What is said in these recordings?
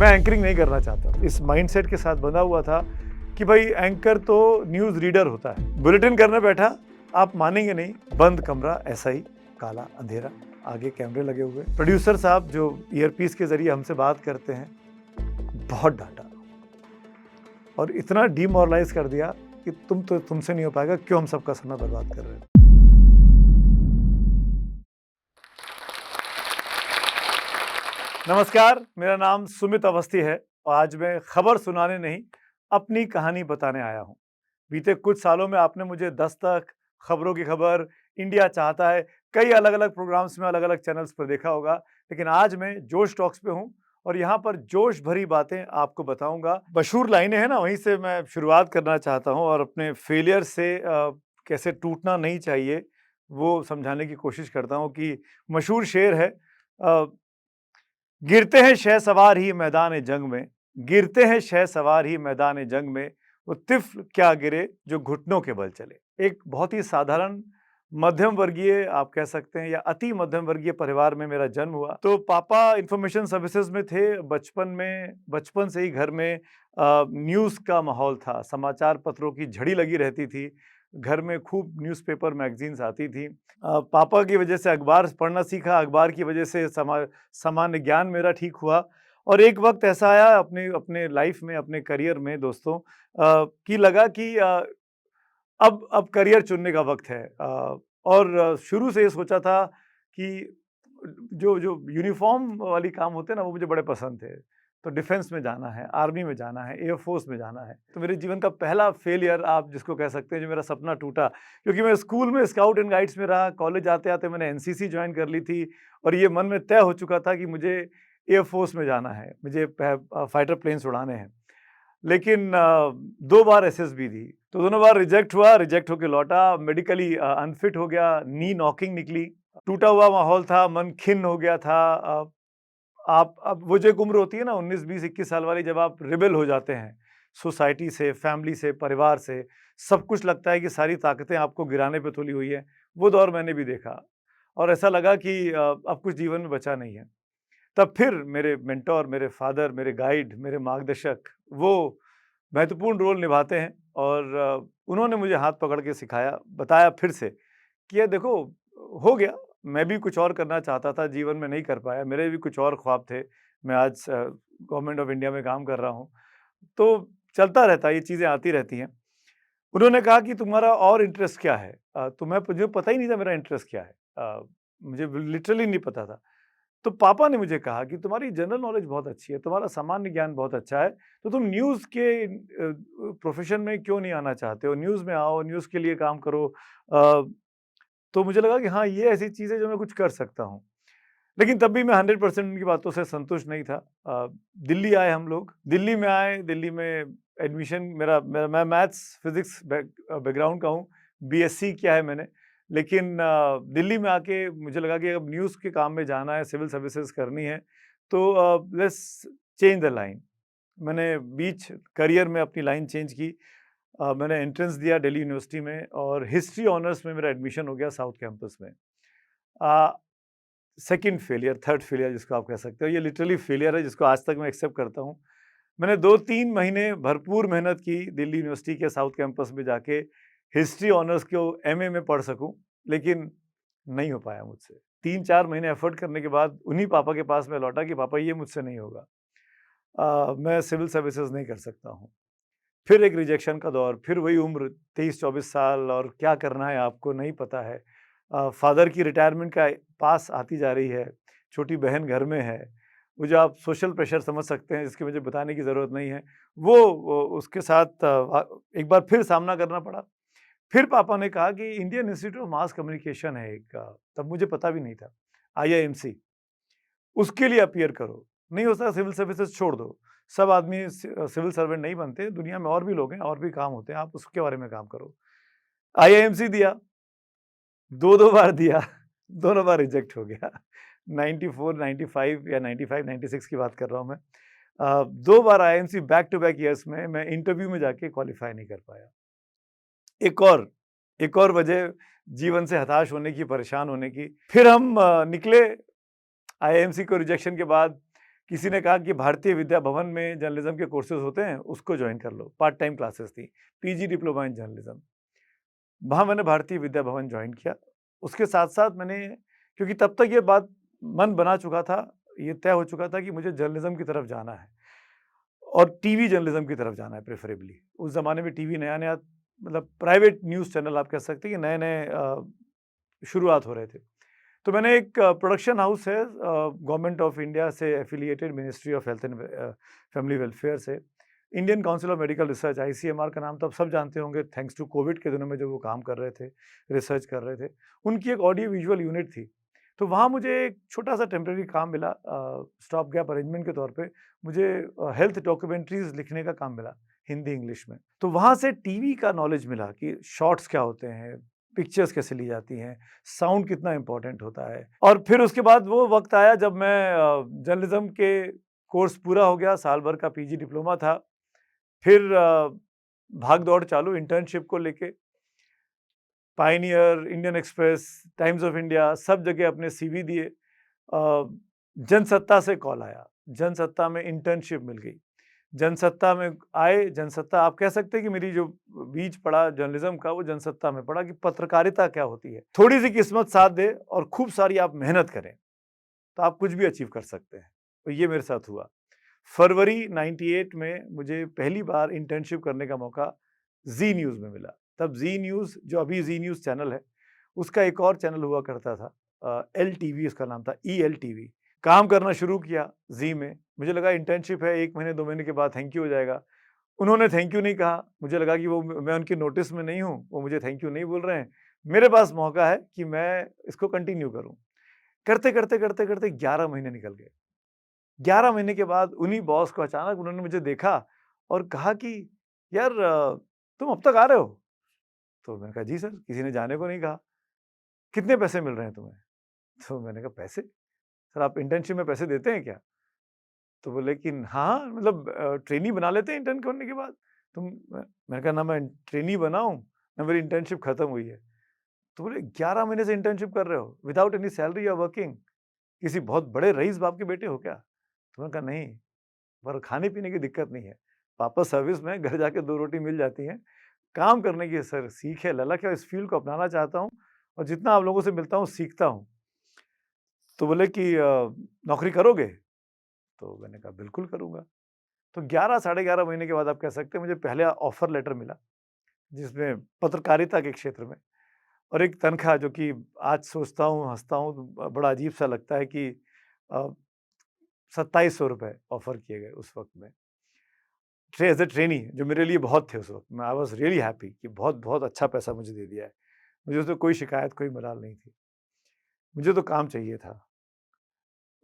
मैं एंकरिंग नहीं करना चाहता। इस माइंडसेट के साथ बंधा हुआ था कि भाई एंकर तो न्यूज़ रीडर होता है। बुलेटिन करने बैठा, आप मानेंगे नहीं, बंद कमरा, ऐसा ही काला अंधेरा, आगे कैमरे लगे हुए। प्रोड्यूसर साहब जो ईयरपीस के ज़रिए हमसे बात करते हैं, बहुत डाँटा और इतना डिमोरलाइज़ कर दिया कि तुमसे नहीं हो पाएगा, क्यों हम सबका समय बर्बाद कर रहे हैं। नमस्कार, मेरा नाम सुमित अवस्थी है और आज मैं खबर सुनाने नहीं, अपनी कहानी बताने आया हूँ। बीते कुछ सालों में आपने मुझे दस्तक, खबरों की खबर, इंडिया चाहता है, कई अलग-अलग प्रोग्राम्स में अलग-अलग चैनल्स पर देखा होगा, लेकिन आज मैं जोश टॉक्स पे हूँ और यहाँ पर जोश भरी बातें आपको बताऊँगा। मशहूर लाइनें हैं ना, वहीं से मैं शुरुआत करना चाहता हूँ और अपने फेलियर से कैसे टूटना नहीं चाहिए, वो समझाने की कोशिश करता हूँ कि मशहूर शेर है गिरते हैं शहसवार ही मैदान जंग में, गिरते हैं शहसवार ही मैदान जंग में, वो तिफ़्ल क्या गिरे जो घुटनों के बल चले। एक बहुत ही साधारण मध्यम वर्गीय आप कह सकते हैं या अति मध्यम वर्गीय परिवार में मेरा जन्म हुआ। तो पापा इन्फॉर्मेशन सर्विसेज़ में थे, बचपन से ही घर में न्यूज़ का माहौल था, समाचार पत्रों की झड़ी लगी रहती थी, घर में खूब न्यूज़पेपर, मैगज़ीन्स आती थी। पापा की वजह से अखबार पढ़ना सीखा, अखबार की वजह से सामान्य ज्ञान मेरा ठीक हुआ और एक वक़्त ऐसा आया अपने अपने लाइफ़ में, अपने करियर में दोस्तों कि लगा कि अब करियर चुनने का वक़्त है और शुरू से ये सोचा था कि जो जो यूनिफ़ॉर्म वाली काम होते हैं ना, वो मुझे बड़े पसंद थे। तो डिफेंस में जाना है, आर्मी में जाना है, एयर फ़ोर्स में जाना है। तो मेरे जीवन का पहला फेलियर आप जिसको कह सकते हैं, जो मेरा सपना टूटा क्योंकि मैं स्कूल में स्काउट एंड गाइड्स में रहा, कॉलेज आते-आते मैंने एनसीसी जॉइन कर ली थी और ये मन में तय हो चुका था कि मुझे एयर फ़ोर्स में जाना है, मुझे फाइटर प्लेन्स उड़ाने हैं। लेकिन 2 बार एसएसबी दी, तो दोनों बार रिजेक्ट हुआ, रिजेक्ट होके लौटा, मेडिकली अनफिट हो गया, नी नॉकिंग निकली, टूटा हुआ माहौल था, मन खिन्न हो गया था। आप अब वो जो एक उम्र होती है ना 19, 20, 21 साल वाली जब आप रिबेल हो जाते हैं, सोसाइटी से, फैमिली से, परिवार से, सब कुछ लगता है कि सारी ताकतें आपको गिराने पे तुली हुई है, वो दौर मैंने भी देखा और ऐसा लगा कि अब कुछ जीवन में बचा नहीं है। तब फिर मेरे मेंटर, मेरे फादर, मेरे गाइड, मेरे मार्गदर्शक वो महत्वपूर्ण रोल निभाते हैं और उन्होंने मुझे हाथ पकड़ के सिखाया, बताया फिर से कि ये देखो हो गया, मैं भी कुछ और करना चाहता था, जीवन में नहीं कर पाया, मेरे भी कुछ और ख्वाब थे। मैं आज गवर्नमेंट ऑफ इंडिया में काम कर रहा हूँ, तो चलता रहता है, ये चीज़ें आती रहती हैं। उन्होंने कहा कि तुम्हारा और इंटरेस्ट क्या है? तो मुझे पता ही नहीं था मेरा इंटरेस्ट क्या है। मुझे लिटरली नहीं पता था। तो पापा ने मुझे कहा कि तुम्हारी जनरल नॉलेज बहुत अच्छी है, तुम्हारा सामान्य ज्ञान बहुत अच्छा है, तो तुम न्यूज़ के प्रोफ़ेशन में क्यों नहीं आना चाहते हो? न्यूज़ में आओ, न्यूज़ के लिए काम करो। तो मुझे लगा कि हाँ, ये ऐसी चीज़ है जो मैं कुछ कर सकता हूँ। लेकिन तब भी मैं 100% उनकी बातों से संतुष्ट नहीं था। दिल्ली आए हम लोग, दिल्ली में आए, दिल्ली में एडमिशन मेरा मेरा मैं मैथ्स, फिज़िक्स बैकग्राउंड का हूँ, बीएससी किया है मैंने। लेकिन दिल्ली में आके मुझे लगा कि अब न्यूज़ के काम में जाना है, सिविल सर्विसेज़ करनी है, तो लेट्स चेंज द लाइन। मैंने बीच करियर में अपनी लाइन चेंज की। मैंने एंट्रेंस दिया दिल्ली यूनिवर्सिटी में और हिस्ट्री ऑनर्स में मेरा एडमिशन हो गया साउथ कैंपस में। अ, सेकंड फेलियर, थर्ड फेलियर जिसको आप कह सकते हो, ये लिटरली फेलियर है जिसको आज तक मैं एक्सेप्ट करता हूँ। मैंने 2-3 महीने भरपूर मेहनत की दिल्ली यूनिवर्सिटी के साउथ कैंपस में जाके हिस्ट्री ऑनर्स को एमए में पढ़ सकूँ, लेकिन नहीं हो पाया मुझसे। 3-4 महीने एफर्ट करने के बाद उन्हीं पापा के पास मैं लौटा कि पापा ये मुझसे नहीं होगा। मैं सिविल सर्विसेज़ नहीं कर सकता हूँ। फिर एक रिजेक्शन का दौर, फिर वही उम्र 23-24 साल और क्या करना है आपको नहीं पता है। फादर की रिटायरमेंट का पास आती जा रही है, छोटी बहन घर में है। वो जो आप सोशल प्रेशर समझ सकते हैं जिसकी मुझे बताने की ज़रूरत नहीं है, वो उसके साथ एक बार फिर सामना करना पड़ा। फिर पापा ने कहा कि Indian institute of mass communication है एक तब मुझे पता भी नहीं था, आईआईएमसी, उसके लिए अपीयर करो। नहीं हो सकता सिविल सर्विसेज़ छोड़ दो। सब आदमी सिविल सर्वेंट नहीं बनते, दुनिया में और भी लोग हैं, और भी काम होते हैं, आप उसके बारे में काम करो। आईआईएमसी दिया, 2-2 बार दिया, दोनों बार रिजेक्ट हो गया। 94, 95 या 95, 96 की बात कर रहा हूँ मैं। 2 बार IIMC back to back years में मैं इंटरव्यू में जाके क्वालीफाई नहीं कर पाया। एक और एक और वजह जीवन से हताश होने की, परेशान होने की। फिर हम निकले आईआईएमसी को रिजेक्शन के बाद किसी ने कहा कि भारतीय विद्या भवन में जर्नलिज्म के कोर्सेज होते हैं, उसको ज्वाइन कर लो। पार्ट टाइम क्लासेस थी, पीजी डिप्लोमा इन जर्नलिज्म। वहाँ मैंने भारतीय विद्या भवन ज्वाइन किया। उसके साथ-साथ मैंने, क्योंकि तब तक ये बात मन बना चुका था, ये तय हो चुका था कि मुझे जर्नलिज्म की तरफ जाना है और टीवी जर्नलिज्म की तरफ जाना है प्रेफरेबली। उस ज़माने में टीवी नया-नया, मतलब प्राइवेट न्यूज़ चैनल आप कह सकते हैं कि नए-नए शुरुआत हो रहे थे। तो मैंने एक प्रोडक्शन हाउस है, गवर्नमेंट ऑफ इंडिया से affiliated, ministry of health and family welfare से, Indian council of medical research, ICMR का नाम तो आप सब जानते होंगे, थैंक्स टू कोविड के दिनों में जो वो काम कर रहे थे, रिसर्च कर रहे थे। उनकी एक ऑडियो विजुअल यूनिट थी। तो वहाँ मुझे एक छोटा-सा टेम्परेरी काम मिला, स्टॉप गैप अरेंजमेंट के तौर पे मुझे हेल्थ डॉक्यूमेंट्रीज़ लिखने का काम मिला, हिंदी, इंग्लिश में। तो वहाँ से टीवी का नॉलेज मिला कि शॉट्स क्या होते हैं, पिक्चर्स कैसे ली जाती हैं, साउंड कितना इम्पोर्टेंट होता है। और फिर उसके बाद वो वक़्त आया जब मैं जर्नलिज़्म के कोर्स पूरा हो गया, साल भर का पीजी डिप्लोमा था। फिर भाग-दौड़ चालू इंटर्नशिप को लेके। Pioneer, Indian express, times of India, सब जगह अपने सीवी दिए। जनसत्ता से कॉल आया, जनसत्ता में इंटर्नशिप मिल गई। जनसत्ता में आए, जनसत्ता आप कह सकते हैं कि मेरी जो बीज पड़ा जर्नलिज्म का, वो जनसत्ता में पड़ा कि पत्रकारिता क्या होती है। थोड़ी-सी किस्मत साथ दे और खूब सारी आप मेहनत करें, तो आप कुछ भी अचीव कर सकते हैं। तो ये मेरे साथ हुआ। फरवरी 98 में मुझे पहली बार इंटर्नशिप करने का मौका ज़ी न्यूज़ में मिला। तब ज़ी न्यूज़, जो अभी ज़ी न्यूज़ चैनल है, उसका एक और चैनल हुआ करता था, एलटीवी उसका नाम था, ईएलटीवी। काम करना शुरू किया ज़ी में। मुझे लगा इंटर्नशिप है, 1 महीने 2 महीने के बाद थैंक यू हो जाएगा। उन्होंने थैंक यू नहीं कहा। मुझे लगा कि वो मैं उनके नोटिस में नहीं हूँ, वो मुझे थैंक यू नहीं बोल रहे हैं। मेरे पास मौका है कि मैं इसको कंटिन्यू करूँ। करते-करते 11 महीने निकल गए। 11 महीने के बाद उन्हीं बॉस को अचानक उन्होंने मुझे देखा और कहा कि यार तुम अब तक आ रहे हो? तो मैंने कहा जी सर, किसी ने जाने को नहीं कहा। कितने पैसे मिल रहे हैं तुम्हें? तो मैंने कहा पैसे? सर आप इंटर्नशिप में पैसे देते हैं क्या? तो बोले कि हाँ, मतलब ट्रेनी बना लेते हैं इंटर्न करने के बाद। मैंने कहा ना मैं ट्रेनी बना हूँ, ना मेरी इंटर्नशिप खत्म हुई है। तो बोले 11 महीने से इंटर्नशिप कर रहे हो without any salary you are working? किसी बहुत बड़े रईस बाप के बेटे हो क्या? तो मैंने कहा नहीं, पर खाने-पीने की दिक्कत नहीं है। पापा सर्विस में, घर जाके 2 रोटी मिल जाती हैं। काम करने की सर सीख है, ललक है, इस फ़ील्ड को अपनाना चाहता हूँ और जितना आप लोगों से मिलता हूँ, सीखता हूँ। तो बोले कि नौकरी करोगे? तो मैंने कहा बिल्कुल करूँगा। तो 11 साढ़े 11 महीने के बाद आप कह सकते हैं मुझे पहला ऑफ़र लेटर मिला, जिसमें पत्रकारिता के क्षेत्र में, और एक तनख्वाह जो कि आज सोचता हूँ, हँसता हूँ तो बड़ा अजीब-सा लगता है कि अ, ₹2700 ऑफ़र किए गए उस वक़्त में। एज़ अ ट्रेनी, जो मेरे लिए बहुत थे उस वक़्त में। आई वाज़ रियली हैप्पी कि बहुत-बहुत अच्छा पैसा मुझे दे दिया है। मुझे उसमें कोई शिकायत, कोई मलाल नहीं थी। मुझे तो काम चाहिए था।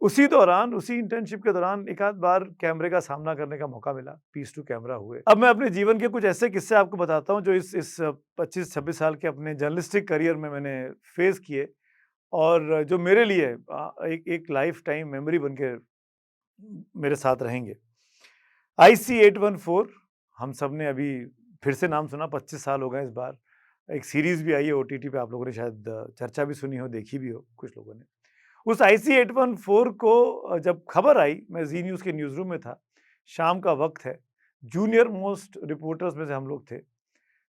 उसी दौरान, उसी इंटर्नशिप के दौरान एक आध बार कैमरे का सामना करने का मौका मिला, पीस टू कैमरा हुए। अब मैं अपने जीवन के कुछ ऐसे किस्से आपको बताता हूँ जो इस 25-26 साल के अपने जर्नलिस्टिक करियर में मैंने फेस किए और जो मेरे लिए एक एक लाइफ टाइम मेमोरी बन के मेरे साथ रहेंगे। आईसी 814, हम सब ने अभी फिर से नाम सुना, 25 साल हो गए इस बार। एक सीरीज़ भी आई है ओटीटी पे, आप लोगों ने शायद चर्चा भी सुनी हो, देखी भी हो कुछ लोगों ने। उस आईसी 814 को जब खबर आई, मैं ज़ी न्यूज़ के न्यूज़ रूम में था, शाम का वक़्त है, जूनियर मोस्ट रिपोर्टर्स में से हम लोग थे,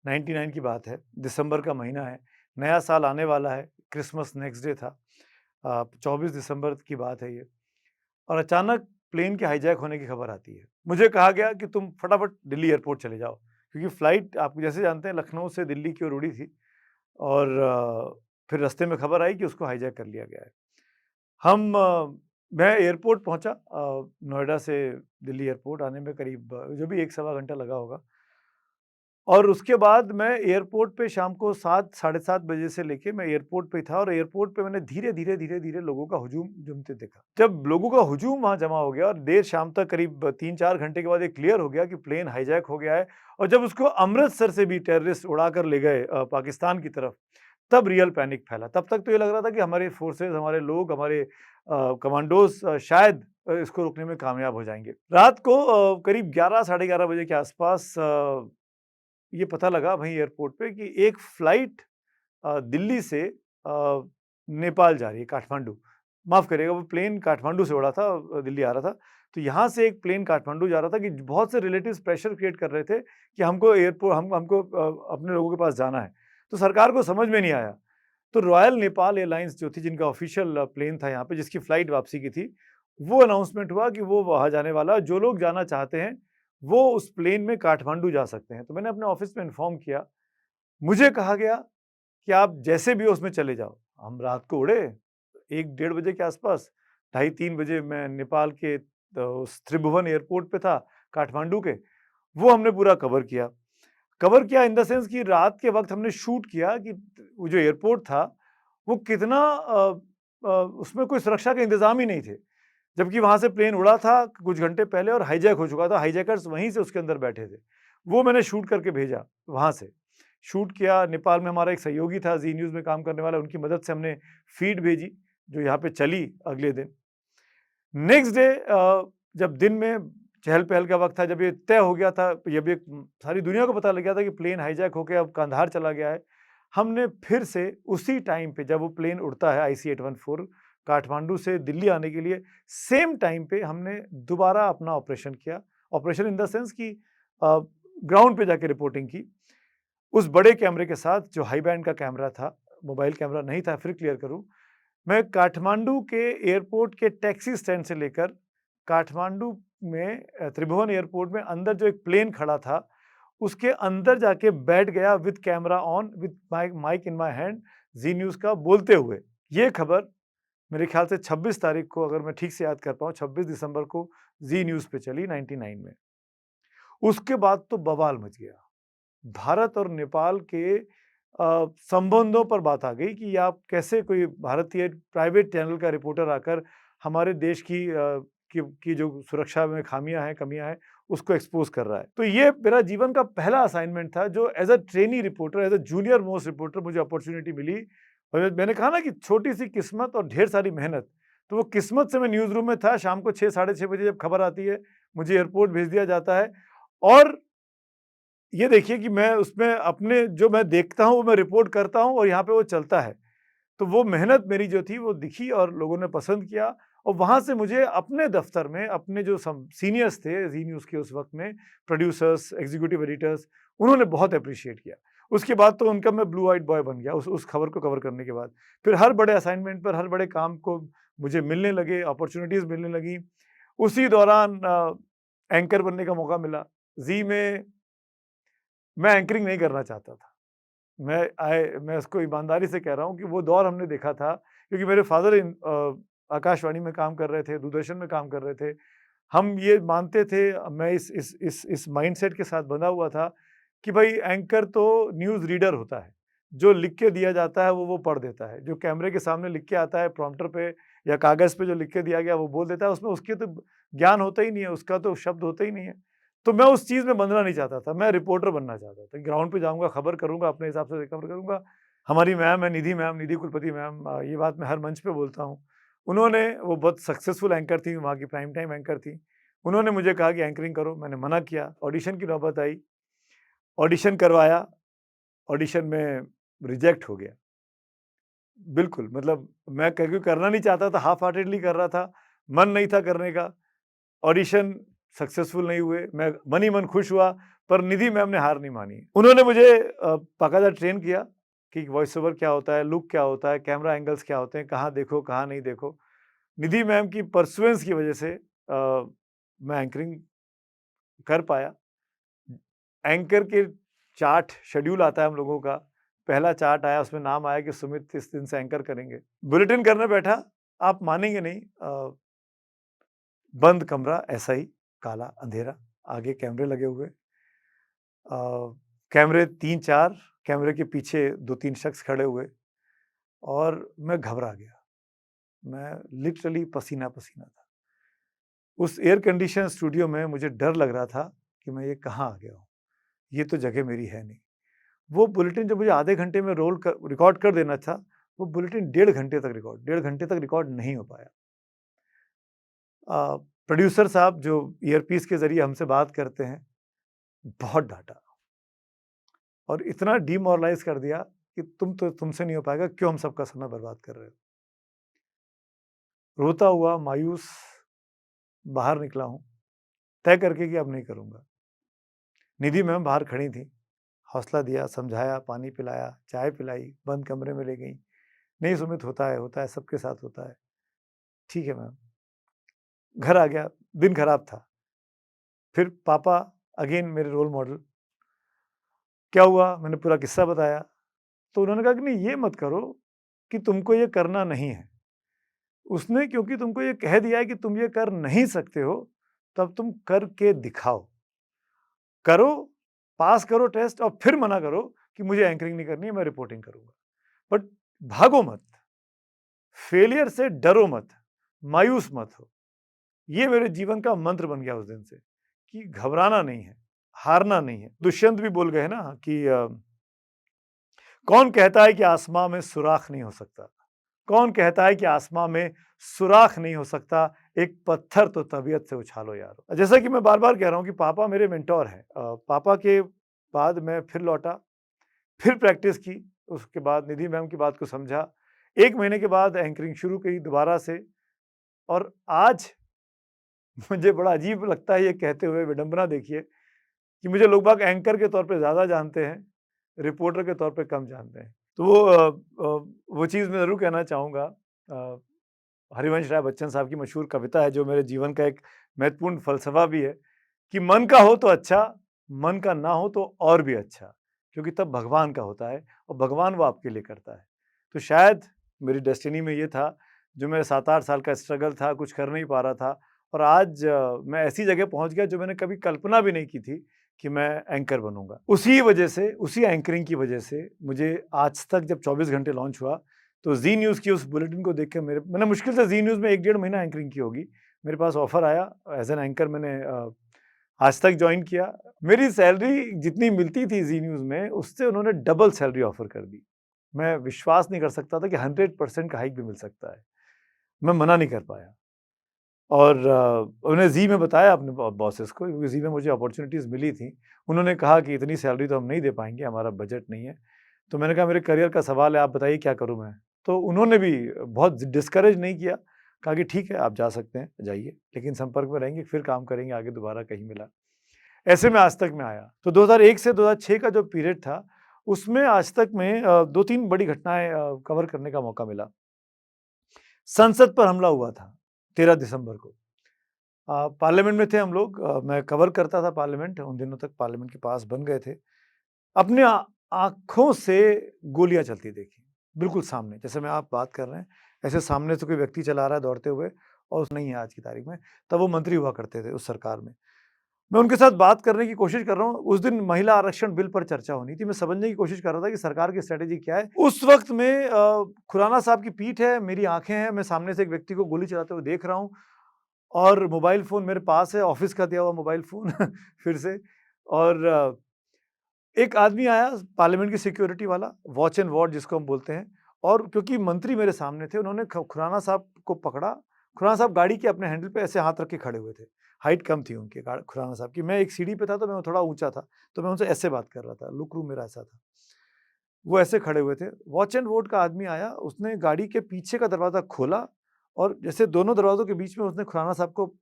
99 की बात है, दिसंबर का महीना है, नया साल आने वाला है, क्रिसमस नेक्स्ट डे था, 24 दिसंबर की बात है ये, और अचानक प्लेन के हाईजैक होने की खबर आती है। मुझे कहा गया कि तुम फटाफट दिल्ली एयरपोर्ट चले जाओ, क्योंकि फ़्लाइट आप जैसे जानते हैं लखनऊ से दिल्ली की ओर उड़ी थी और फिर रास्ते में खबर आई कि उसको हाईजैक कर लिया गया है। मैं एयरपोर्ट पहुँचा, नोएडा से दिल्ली एयरपोर्ट आने में करीब जो भी 1 सवा घंटा लगा होगा, और उसके बाद मैं एयरपोर्ट पे शाम को 7 साढ़े 7 बजे से लेके मैं एयरपोर्ट पे था और एयरपोर्ट पे मैंने धीरे-धीरे लोगों का हुजूम जमते देखा। जब लोगों का हुजूम वहाँ जमा हो गया और देर शाम तक करीब 3-4 घंटे के बाद ये क्लियर हो गया कि प्लेन हाईजैक हो गया है और जब उसको अमृतसर से भी टेररिस्ट उड़ा कर ले गए पाकिस्तान की तरफ, तब रियल पैनिक फैला। तब तक तो ये लग रहा था कि हमारे फोर्सेज़, हमारे लोग, हमारे कमांडोज़ शायद इसको रोकने में कामयाब हो जाएँगे। रात को करीब 11 साढ़े 11 बजे के आसपास ये पता लगा वहीं एयरपोर्ट पे कि एक फ्लाइट दिल्ली से नेपाल जा रही है, काठमांडू। माफ़ करिएगा, वो प्लेन काठमांडू से उड़ा था, दिल्ली आ रहा था। तो यहाँ से एक प्लेन काठमांडू जा रहा था कि बहुत से रिलेटिव्स प्रेशर क्रिएट कर रहे थे कि हमको एयरपोर्ट हमको अपने लोगों के पास जाना है। तो सरकार को समझ में नहीं आया। तो रॉयल नेपाल एयरलाइंस जो थी, जिनका ऑफिशियल प्लेन था यहाँ पे, जिसकी फ्लाइट वापसी की थी, वो अनाउंसमेंट हुआ कि वो वहाँ जाने वाला है। जो लोग जाना चाहते हैं, वो उस प्लेन में काठमांडू जा सकते हैं। तो मैंने अपने ऑफिस में इन्फॉर्म किया। मुझे कहा गया कि आप जैसे भी हो उसमें चले जाओ। हम रात को उड़े 1 डेढ़ बजे के आसपास, ढाई 3 बजे मैं नेपाल के उस त्रिभुवन एयरपोर्ट पे था, काठमांडू के। वो हमने पूरा कवर किया इन द सेंस कि रात के वक़्त हमने शूट किया कि वो जो एयरपोर्ट था, वो कितना उसमें कोई सुरक्षा के इंतज़ाम ही नहीं थे। जबकि वहाँ से प्लेन उड़ा था कुछ घंटे पहले और हाईजैक हो चुका था, हाईजैकर्स वहीं से उसके अंदर बैठे थे। वो मैंने शूट करके भेजा वहाँ से। शूट किया, नेपाल में हमारा एक सहयोगी था ज़ी न्यूज़ में काम करने वाला, उनकी मदद से हमने फ़ीड भेजी, जो यहाँ पे चली अगले दिन। नेक्स्ट डे जब दिन में चहल-पहल का वक़्त था, जब ये तय हो गया था, ये भी सारी दुनिया को पता लग गया था कि प्लेन हाईजैक होके अब कंधार चला गया है। हमने फिर से उसी टाइम पे, जब वो प्लेन उड़ता है IC-814 काठमांडू से दिल्ली आने के लिए, सेम टाइम पे हमने दोबारा अपना ऑपरेशन किया। ऑपरेशन इन द सेंस कि ग्राउंड पे जाके रिपोर्टिंग की। उस बड़े कैमरे के साथ, जो हाई बैंड का कैमरा था, मोबाइल कैमरा नहीं था, फिर क्लियर करूँ। मैं काठमांडू के एयरपोर्ट के टैक्सी स्टैंड से लेकर काठमांडू में त्रिभुवन एयरपोर्ट में अंदर जो एक प्लेन खड़ा था, उसके अंदर जाके बैठ गया with camera on, with mic in my hand, Zee News का बोलते हुए। ये खबर मेरे ख्याल से 26 तारीख को, अगर मैं ठीक से याद कर पाऊँ, 26 दिसंबर को ज़ी न्यूज़ पे चली 99 में। उसके बाद तो बवाल मच गया। भारत और नेपाल के संबंधों पर बात आ गई कि आप कैसे, कोई भारतीय प्राइवेट चैनल का रिपोर्टर आकर हमारे देश की जो सुरक्षा में खामियां हैं, कमियां हैं, उसको एक्सपोज कर रहा है। तो ये मेरा जीवन का पहला असाइनमेंट था, जो as a trainee reporter, as a junior most reporter मुझे अपॉर्चुनिटी मिली। और मैंने कहा ना कि छोटी सी किस्मत और ढेर सारी मेहनत। तो वो किस्मत से मैं न्यूज़ रूम में था, शाम को 6 साढ़े 6 बजे जब खबर आती है, मुझे एयरपोर्ट भेज दिया जाता है। और ये देखिए कि मैं उसमें अपने जो मैं देखता हूँ, वो मैं रिपोर्ट करता हूँ और यहाँ पे वो चलता है। तो वो मेहनत मेरी जो थी, वो दिखी और लोगों ने पसंद किया। और वहाँ से मुझे अपने दफ़्तर में अपने जो सीनियर्स थे ज़ी न्यूज़ के उस वक़्त में, प्रोड्यूसर्स, एग्ज़ीक्यूटिव एडिटर्स, उन्होंने बहुत एप्रिशिएट किया। उसके बाद तो उनका मैं ब्लू आइड बॉय बन गया उस खबर को कवर करने के बाद। फिर हर बड़े असाइनमेंट पर, हर बड़े काम को मुझे मिलने लगे, अपॉर्च्युनिटीज़ मिलने लगी। उसी दौरान एंकर बनने का मौका मिला। ज़ी में मैं एंकरिंग नहीं करना चाहता था। मैं उसको ईमानदारी से कह रहा हूँ कि वो दौर हमने देखा था, क्योंकि मेरे फादर आकाशवाणी में काम कर रहे थे, दूरदर्शन में काम कर रहे थे। हम ये मानते थे, मैं इस माइंडसेट के साथ बंधा हुआ था कि भाई एंकर तो न्यूज़ रीडर होता है। जो लिख के दिया जाता है वो पढ़ देता है। जो कैमरे के सामने लिख के आता है प्रॉम्प्टर पे या कागज़ पे जो लिख के दिया गया वो बोल देता है, उसमें उसके तो ज्ञान होता ही नहीं है, उसका तो शब्द होता ही नहीं है। तो मैं उस चीज़ में बंधना नहीं चाहता था, मैं रिपोर्टर बनना चाहता था। ग्राउंड पे जाऊँगा, खबर करूँगा, अपने हिसाब से कवर करूँगा। हमारी मैम है निधि कुलपति मैम, ये बात मैं हर मंच पे बोलता हूँ। उन्होंने, वो बहुत सक्सेसफुल एंकर थी, वहाँ की प्राइम टाइम एंकर थी। उन्होंने मुझे कहा कि एंकरिंग करो, मैंने मना किया। ऑडिशन की नौबत आई, ऑडिशन करवाया, ऑडिशन में रिजेक्ट हो गया। बिल्कुल, मतलब मैं क्योंकि करना नहीं चाहता था, हाफ हार्टेडली कर रहा था, मन नहीं था करने का। ऑडिशन सक्सेसफुल नहीं हुए, मैं मन ही मन खुश हुआ, पर निधि मैम ने हार नहीं मानी। उन्होंने मुझे बाकायदा ट्रेन किया कि वॉइस ओवर क्या होता है, लुक क्या होता है, कैमरा एंगल्स क्या होते हैं, कहाँ देखो, कहाँ नहीं देखो। निधि मैम की परसुएंस की वजह से मैं एंकरिंग कर पाया। एंकर के चार्ट, शेड्यूल आता है हम लोगों का। पहला चार्ट आया, उसमें नाम आया कि सुमित इस दिन से एंकर करेंगे। बुलेटिन करने बैठा, आप मानेंगे नहीं, बंद कमरा, ऐसा ही काला अंधेरा, आगे कैमरे लगे हुए, कैमरे 3-4, कैमरे के पीछे 2-3 शख्स खड़े हुए और मैं घबरा गया। मैं लिटरली पसीना-पसीना था। उस एयर कंडीशन स्टूडियो में मुझे डर लग रहा था कि मैं ये कहाँ आ गया हूँ? ये तो जगह मेरी है नहीं। वो बुलेटिन जो मुझे आधे घंटे में रिकॉर्ड कर देना था, वो बुलेटिन डेढ़ घंटे तक रिकॉर्ड नहीं हो पाया। प्रोड्यूसर साहब जो ईयरपीस के ज़रिए हमसे बात करते हैं, बहुत डाँटा और इतना डिमोरलाइज़ कर दिया कि तुमसे नहीं हो पाएगा, क्यों हम सबका समय बर्बाद कर रहे हो? रोता हुआ, मायूस, बाहर निकला हूँ, तय करके कि अब नहीं करूँगा। निधि मैम बाहर खड़ी थीं, हौसला दिया, समझाया, पानी पिलाया, चाय पिलाई, बंद कमरे में ले गईं। नहीं सुमित, होता है, सबके साथ होता है। ठीक है मैम। घर आ गया, दिन खराब था। फिर पापा अगेन मेरे रोल मॉडल। क्या हुआ? मैंने पूरा किस्सा बताया। तो उन्होंने कहा कि नहीं, ये मत करो कि तुमको ये करना नहीं है। उसने क्योंकि तुमको ये कह दिया है कि तुम ये कर नहीं सकते हो, तब तुम करके दिखाओ। करो, पास करो टेस्ट और फिर मना करो कि मुझे एंकरिंग नहीं करनी है, मैं रिपोर्टिंग करूँगा। बट भागो मत, फेलियर से डरो मत, मायूस मत हो। ये मेरे जीवन का मंत्र बन गया उस दिन से कि घबराना नहीं है, हारना नहीं है। दुष्यंत भी बोल गए ना कि कौन कहता है कि आसमां में सुराख नहीं हो सकता? कौन कहता है कि आसमां में सुराख नहीं हो सकता? एक पत्थर तो तबीयत से उछालो यारो। जैसा कि मैं बार-बार कह रहा हूँ कि पापा मेरे मेंटर हैं। पापा के बाद मैं फिर लौटा, फिर प्रैक्टिस की, उसके बाद निधि मैम की बात को समझा। 1 महीने के बाद एंकरिंग शुरू की दोबारा से और आज मुझे बड़ा अजीब लगता है ये कहते हुए, विडंबना देखिए कि मुझे लोग बाग एंकर के तौर पे ज़्यादा जानते हैं, रिपोर्टर के तौर पे कम जानते हैं। तो वो चीज़ मैं ज़रूर कहना चाहूँगा। हरिवंश राय बच्चन साहब की मशहूर कविता है जो मेरे जीवन का एक महत्वपूर्ण फ़लसफ़ा भी है कि मन का हो तो अच्छा, मन का ना हो तो और भी अच्छा, क्योंकि तब भगवान का होता है और भगवान वो आपके लिए करता है। तो शायद मेरी डेस्टिनी में ये था, जो मेरा 7-8 साल का स्ट्रगल था, कुछ कर नहीं पा रहा था और आज मैं ऐसी जगह पहुँच गया जो मैंने कभी कल्पना भी नहीं की थी कि मैं एंकर बनूँगा। उसी वजह से, उसी एंकरिंग की वजह से मुझे आज तक जब 24 घंटे लॉन्च हुआ, तो ज़ी न्यूज़ की उस बुलेटिन को देख के मैंने मुश्किल से ज़ी न्यूज़ में 1 डेढ़ महीना एंकरिंग की होगी। मेरे पास ऑफ़र आया एज़ एन एंकर, मैंने आज तक जॉइन किया। मेरी सैलरी जितनी मिलती थी ज़ी न्यूज़ में, उससे उन्होंने डबल सैलरी ऑफ़र कर दी। मैं विश्वास नहीं कर सकता था कि 100% का हाइक भी मिल सकता है। मैं मना नहीं कर पाया और उन्हें ज़ी में बताया अपने बॉसेस को, क्योंकि ज़ी में मुझे अपॉर्च्युनिटीज़ मिली थी। उन्होंने कहा कि इतनी सैलरी तो हम नहीं दे पाएँगे, हमारा बजट नहीं है। तो मैंने कहा मेरे करियर का सवाल है, आप बताइए क्या करूँ मैं? तो उन्होंने भी बहुत डिस्करेज नहीं किया, कहा कि ठीक है आप जा सकते हैं, जाइए, लेकिन संपर्क में रहेंगे, फिर काम करेंगे आगे दोबारा कहीं मिला। ऐसे में आज तक में आया। तो 2001 से 2006 का जो पीरियड था, उसमें आज तक में 2-3 बड़ी घटनाएँ कवर करने का मौका मिला। संसद पर हमला हुआ था 13 दिसंबर को। पार्लियामेंट में थे हम लोग, मैं कवर करता था पार्लियामेंट, उन दिनों तक पार्लियामेंट के पास बन गए थे। अपने आँखों से गोलियाँ चलती देखी, बिल्कुल सामने, जैसे मैं आप बात कर रहे हैं, ऐसे सामने से कोई व्यक्ति चला रहा है दौड़ते हुए और नहीं है आज की तारीख में, तब वो मंत्री हुआ करते थे उस सरकार में। मैं उनके साथ बात करने की कोशिश कर रहा हूँ, उस दिन महिला आरक्षण बिल पर चर्चा होनी थी, मैं समझने की कोशिश कर रहा था कि सरकार की स्ट्रैटेजी क्या है। उस वक़्त में खुराना साहब की पीठ है, मेरी आँखें हैं, मैं सामने से एक व्यक्ति को गोली चलाते हुए देख रहा हूँ और मोबाइल फ़ोन मेरे पास है, ऑफ़िस का दिया हुआ मोबाइल फ़ोन फिर से। और एक आदमी आया पार्लियामेंट की सिक्योरिटी वाला, वॉच एंड वार्ड जिसको हम बोलते हैं, और क्योंकि मंत्री मेरे सामने थे, उन्होंने खुराना साहब को पकड़ा। खुराना साहब गाड़ी के अपने हैंडल पे ऐसे हाथ रख के खड़े हुए थे। हाइट कम थी उनकी खुराना साहब की। मैं एक सीढ़ी पे था तो मैं थोड़ा ऊँचा था, तो मैं उनसे ऐसे बात कर रहा था, लुक रूम मेरा ऐसा था। वो ऐसे खड़े हुए थे। वॉच एंड वार्ड का आदमी आया, उसने गाड़ी के पीछे का दरवाज़ा खोला और जैसे दोनों दरवाज़ों के बीच में उसने खुराना साहब को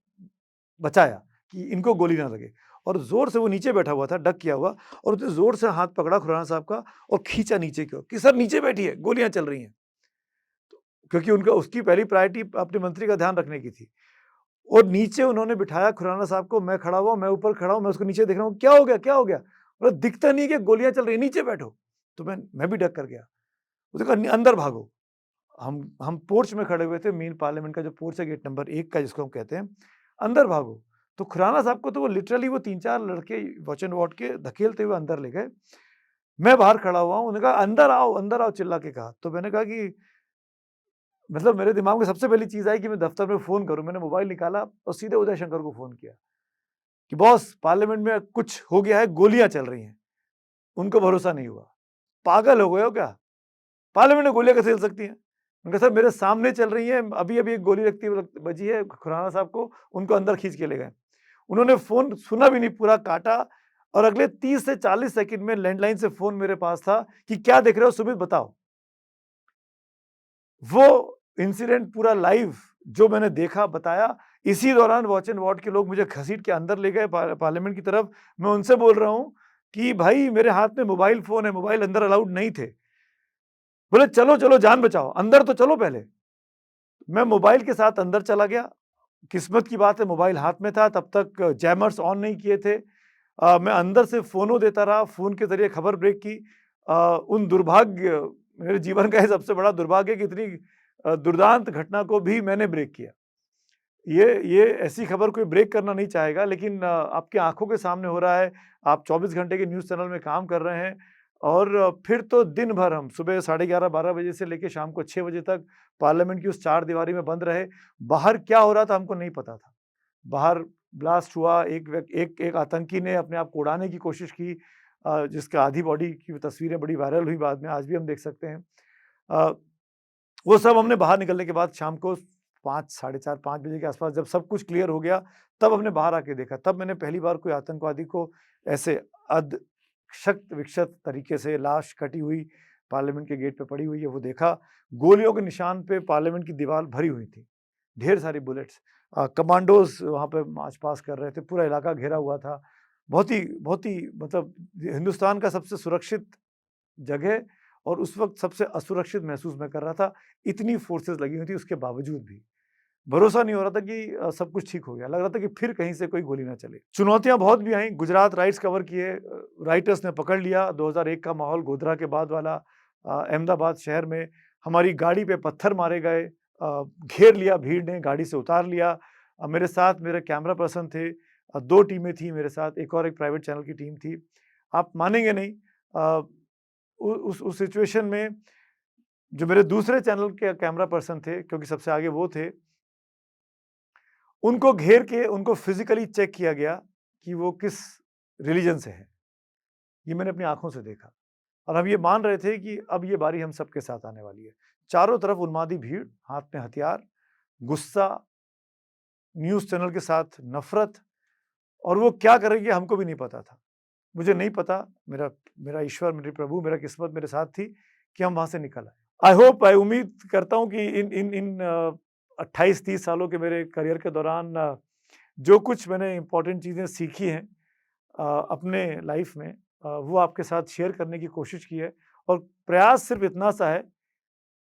बचाया कि इनको गोली ना लगे, और ज़ोर से, वो नीचे बैठा हुआ था, डक किया हुआ, और उसने ज़ोर से हाथ पकड़ा खुराना साहब का और खींचा नीचे की ओर कि सर नीचे बैठिए, गोलियाँ चल रही हैं। तो क्योंकि उनका, उसकी पहली प्रायोरिटी अपने मंत्री का ध्यान रखने की थी, और नीचे उन्होंने बिठाया खुराना साहब को। मैं खड़ा हुआ, मैं ऊपर खड़ा हूँ, मैं उसको नीचे देख रहा हूँ, क्या हो गया, क्या हो गया? बोला दिखता नहीं है कि गोलियाँ चल रही हैं, नीचे बैठो। तो मैं भी डक कर गया। उसने कहा अंदर भागो। हम पोर्च में खड़े हुए थे, मेन पार्लियामेंट का जो पोर्च है, गेट नंबर 1 का जिसको हम कहते हैं, अंदर भागो। तो खुराना साहब को तो वो लिटरली वो 3-4 लड़के वॉच एंड वार्ड के धकेलते हुए अंदर ले गए। मैं बाहर खड़ा हुआ हूँ, उन्होंने कहा अंदर आओ चिल्ला के कहा। तो मैंने कहा कि मतलब मेरे दिमाग में सबसे पहली चीज़ आई कि मैं दफ्तर में फ़ोन करूँ। मैंने मोबाइल निकाला और सीधे उदय शंकर को फ़ोन किया कि बॉस पार्लियामेंट में कुछ हो गया है, गोलियाँ चल रही हैं। उनको भरोसा नहीं हुआ। पागल हो गए हो क्या? पार्लियामेंट में गोलियाँ कैसे चल सकती हैं? उन्होंने कहा सर मेरे सामने चल रही हैं, अभी-अभी एक गोली बजी है खुराना साहब को, उनको अंदर खींच के ले गए। उन्होंने फ़ोन सुना भी नहीं, पूरा काटा, और अगले 30 से 40 सेकंड में लैंडलाइन से फ़ोन मेरे पास था कि क्या देख रहे हो सुमित, बताओ। वो इंसिडेंट पूरा लाइव जो मैंने देखा, बताया, इसी दौरान वॉच एंड वार्ड के लोग मुझे घसीट के अंदर ले गए पार्लियामेंट की तरफ। मैं उनसे बोल रहा हूँ कि भाई मेरे हाथ में मोबाइल फ़ोन है, मोबाइल अंदर अलाउड नहीं थे। बोले चलो, चलो जान बचाओ, अंदर तो चलो पहले। मैं मोबाइल के साथ अंदर चला गया। किस्मत की बात है मोबाइल हाथ में था, तब तक जैमर्स ऑन नहीं किए थे। मैं अंदर से फ़ोनो देता रहा, फ़ोन के ज़रिए खबर ब्रेक की। उन दुर्भाग्य मेरे जीवन का ये सबसे बड़ा दुर्भाग्य है कि इतनी दुर्दांत घटना को भी मैंने ब्रेक किया। ये ऐसी खबर कोई ब्रेक करना नहीं चाहेगा, लेकिन आपकी आँखों के सामने हो रहा है, आप 24 घंटे के न्यूज़ चैनल में काम कर रहे हैं और फिर तो दिन भर हम सुबह 11:30-12 बजे से लेके शाम को 6 बजे तक पार्लियामेंट की उस चारदीवारी में बंद रहे। बाहर क्या हो रहा था हमको नहीं पता था। बाहर ब्लास्ट हुआ, एक आतंकी ने अपने आप को उड़ाने की कोशिश की, जिसका आधी बॉडी की तस्वीरें बड़ी वायरल हुई बाद में, आज भी हम देख सकते हैं। अ, वो सब हमने बाहर निकलने के बाद शाम को 5 साढ़े 4 5 बजे के आसपास जब सब कुछ क्लियर हो गया, तब हमने बाहर आके देखा। तब मैंने पहली बार कोई आतंकवादी को ऐसे क्षत-विक्षत तरीके से लाश कटी हुई पार्लियामेंट के गेट पे पड़ी हुई है वो देखा। गोलियों के निशान पे पार्लियामेंट की दीवार भरी हुई थी, ढेर सारी बुलेट्स। कमांडोज़ वहाँ पे मार्च पास्ट कर रहे थे, पूरा इलाका घेरा हुआ था। बहुत ही मतलब हिंदुस्तान का सबसे सुरक्षित जगह और उस वक़्त सबसे असुरक्षित महसूस मैं कर रहा था। इतनी फ़ोर्सेस लगी हुई थी उसके बावजूद भी। भरोसा नहीं हो रहा था कि सब कुछ ठीक हो गया। लग रहा था कि फिर कहीं से कोई गोली ना चले। चुनौतियाँ बहुत भी आईं, गुजरात राइट्स कवर किए, राइटर्स ने पकड़ लिया, 2001 का माहौल गोधरा के बाद वाला। अहमदाबाद शहर में हमारी गाड़ी पे पत्थर मारे गए, घेर लिया भीड़ ने, गाड़ी से उतार लिया। मेरे साथ मेरे कैमरा पर्सन थे, 2 टीमें थी मेरे साथ, एक प्राइवेट चैनल की टीम थी। आप मानेंगे नहीं, अ, उ उस सिचुएशन में जो मेरे दूसरे चैनल के कैमरा पर्सन थे, क्योंकि सबसे आगे वो थे, उनको घेर के उनको फिज़िकली चेक किया गया कि वो किस रिलीजन से हैं। ये मैंने अपनी आँखों से देखा और हम ये मान रहे थे कि अब ये बारी हम सबके साथ आने वाली है। चारों तरफ उन्मादी भीड़, हाथ में हथियार, गुस्सा, न्यूज़ चैनल के साथ नफ़रत, और वो क्या करेंगे हमको भी नहीं पता था। मुझे नहीं पता, मेरा मेरा ईश्वर, मेरे प्रभु, मेरा किस्मत मेरे साथ थी कि हम वहाँ से निकल आए। आई उम्मीद करता हूँ कि इन 28-30 सालों के मेरे करियर के दौरान जो कुछ मैंने इम्पोर्टेंट चीज़ें सीखी हैं अपने लाइफ में, वो आपके साथ शेयर करने की कोशिश की है और प्रयास सिर्फ़ इतना सा है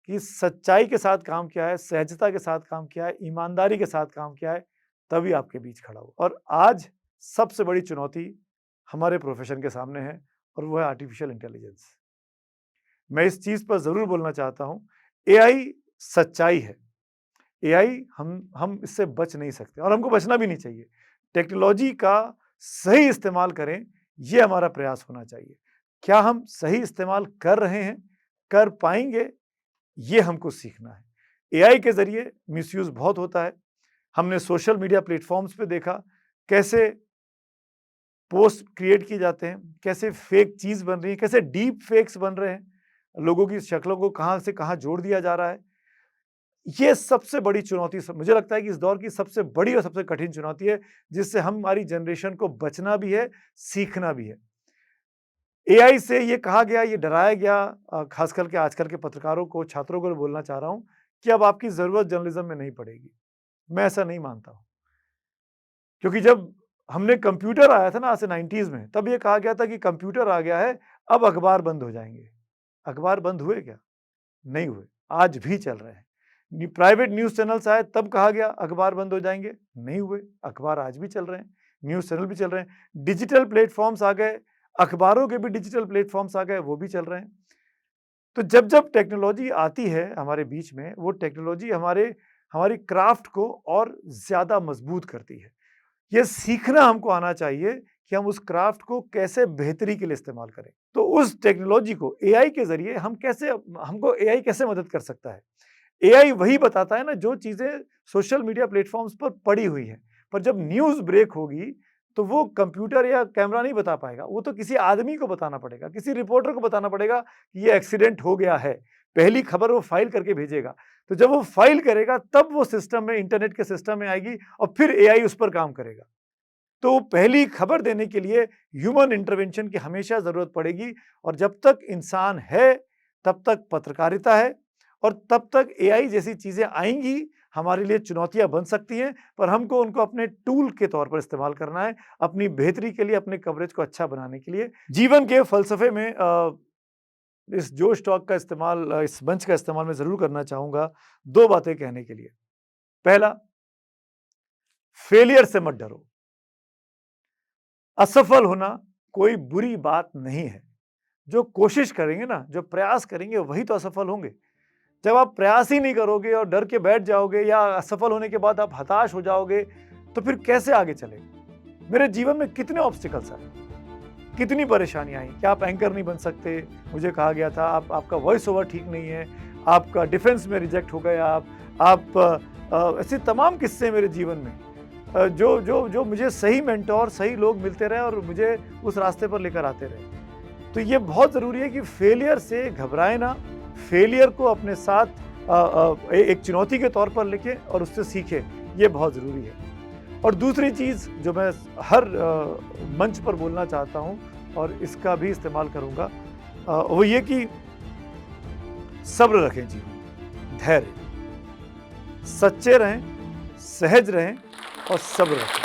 कि सच्चाई के साथ काम किया है, सहजता के साथ काम किया है, ईमानदारी के साथ काम किया है, तभी आपके बीच खड़ा हूँ। और आज सबसे बड़ी चुनौती हमारे प्रोफ़ेशन के सामने है और वो है आर्टिफ़िशियल इंटेलिजेंस। मैं इस चीज़ पर ज़रूर बोलना चाहता हूँ, एआई सच्चाई है। एआई हम इससे बच नहीं सकते और हमको बचना भी नहीं चाहिए। टेक्नोलॉजी का सही इस्तेमाल करें, ये हमारा प्रयास होना चाहिए। क्या हम सही इस्तेमाल कर रहे हैं, कर पाएँगे, ये हमको सीखना है। एआई के ज़रिए मिसयूज़ बहुत होता है। हमने सोशल मीडिया प्लेटफ़ॉर्म्स पे देखा, कैसे पोस्ट क्रिएट किए जाते हैं, कैसे फेक चीज़ बन रही है, कैसे डीप फेक्स बन रहे हैं, लोगों की शक्लों को कहाँ से कहाँ जोड़ दिया जा रहा है। ये सबसे बड़ी चुनौती मुझे लगता है कि इस दौर की सबसे बड़ी और सबसे कठिन चुनौती है, जिससे हमारी जनरेशन को बचना भी है, सीखना भी है। एआई से ये कहा गया, ये डराया गया, ख़ास करके आजकल के पत्रकारों को, छात्रों को बोलना चाह रहा हूँ कि अब आपकी ज़रूरत जर्नलिज़्म में नहीं पड़ेगी। मैं ऐसा नहीं मानता हूँ। क्योंकि जब हमने कंप्यूटर आया था ना आज से 90s में, तब ये कहा गया था कि कंप्यूटर आ गया है, अब अखबार बंद हो जाएँगे। अखबार बंद हुए क्या? नहीं हुए, आज भी चल रहे हैं। प्राइवेट न्यूज़ चैनल्स आए तब कहा गया अखबार बंद हो जाएँगे, नहीं हुए, अखबार आज भी चल रहे हैं, न्यूज़ चैनल भी चल रहे हैं। डिजिटल प्लेटफ़ॉर्म्स आ गए, अखबारों के भी डिजिटल प्लेटफ़ॉर्म्स आ गए, वो भी चल रहे हैं। तो जब टेक्नोलॉजी आती है हमारे बीच में, वो टेक्नोलॉजी हमारी क्राफ्ट को और ज़्यादा मज़बूत करती है। ये सीखना हमको आना चाहिए कि हम उस क्राफ्ट को कैसे बेहतरी के लिए इस्तेमाल करें। तो उस टेक्नोलॉजी को एआई के ज़रिए हमको एआई कैसे मदद कर सकता है? एआई वही बताता है ना जो चीज़ें सोशल मीडिया प्लेटफ़ॉर्म्स पर पड़ी हुई हैं। पर जब न्यूज़ ब्रेक होगी, तो वो कंप्यूटर या कैमरा नहीं बता पाएगा, वो तो किसी आदमी को बताना पड़ेगा, किसी रिपोर्टर को बताना पड़ेगा कि ये एक्सीडेंट हो गया है। पहली खबर वो फ़ाइल करके भेजेगा। तो जब वो फ़ाइल करेगा तब वो सिस्टम में, इंटरनेट के सिस्टम में आएगी और फिर एआई उस पर काम करेगा। तो पहली खबर देने के लिए ह्यूमन इंटरवेंशन की हमेशा ज़रूरत पड़ेगी और जब तक इंसान है, तब तक पत्रकारिता है और तब तक एआई जैसी चीज़ें आएँगी, हमारे लिए चुनौतियाँ बन सकती हैं, पर हमको उनको अपने टूल के तौर पर इस्तेमाल करना है, अपनी बेहतरी के लिए, अपने कवरेज को अच्छा बनाने के लिए। जीवन के फ़लसफ़े में इस जोश टॉक का इस्तेमाल इस मंच का इस्तेमाल मैं ज़रूर करना चाहूँगा 2 बातें कहने के लिए। पहला, फेलियर से मत डरो। असफल होना कोई बुरी बात नहीं है। जो कोशिश करेंगे ना, जो प्रयास करेंगे वही तो असफल होंगे। जब आप प्रयास ही नहीं करोगे और डर के बैठ जाओगे या असफल होने के बाद आप हताश हो जाओगे, तो फिर कैसे आगे चलेंगे? मेरे जीवन में कितने ऑब्स्टिकल्स आए, कितनी परेशानियाँ आई। क्या आप एंकर नहीं बन सकते? मुझे कहा गया था आपका वॉइस ओवर ठीक नहीं है, आपका डिफेंस में रिजेक्ट हो गए आप ऐसे तमाम किस्से मेरे जीवन में जो मुझे सही मेंटोर, सही लोग मिलते रहे और मुझे उस रास्ते पर लेकर आते रहे। तो ये बहुत ज़रूरी है कि फेलियर से घबराएं ना, फेलियर को अपने साथ एक चुनौती के तौर पर लेके और उससे सीखें, ये बहुत ज़रूरी है। और दूसरी चीज़ जो मैं हर मंच पर बोलना चाहता हूँ और इसका भी इस्तेमाल करूँगा, वो ये कि सब्र रखें जीवन में, धैर्य, सच्चे रहें, सहज रहें और सब्र रखें।